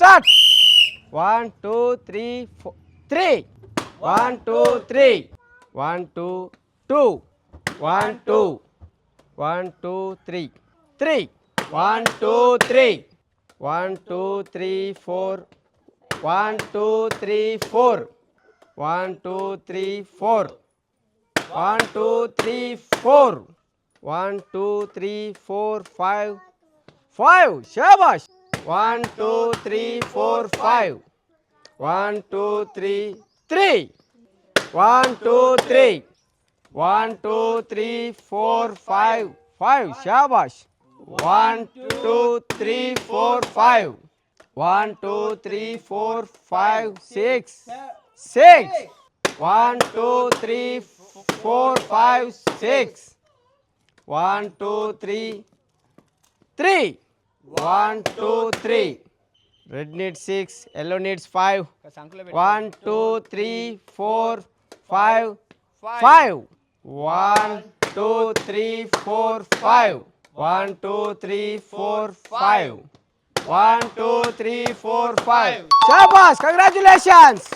Start. 1, 2, 3, 4, 3. 1, 2, 3. 1, 2, 2. 1, 2. 1, 2, 3. 3. 1, 2, 3. 1, 2, 3, 4. 1, 2, 3, 4. 1, 2, 3, 4. 1, 2, 3, 4. 1, 2, 3, 4, 5. 5. Shabash. 1, 2, 3, 4, 5. 1, 2, 3, 3. 1, 2, 3. 1, 2, 3, 4, 5. 5. Shabash. 1, 2, 3, 4, 5. 1, 2, 3, 4, 5, 6. 6. 1, 2, 3, 4, 5, 6. 1, 2, 3, 3. 1, 2, 3. Red needs 6, yellow needs 5. 1, 2, 3, 4, 5, 5. 1, 2, 3, 4, 5. 1, 2, 3, 4, 5. 1, 2, 3, 4, 5. Shabash! Congratulations!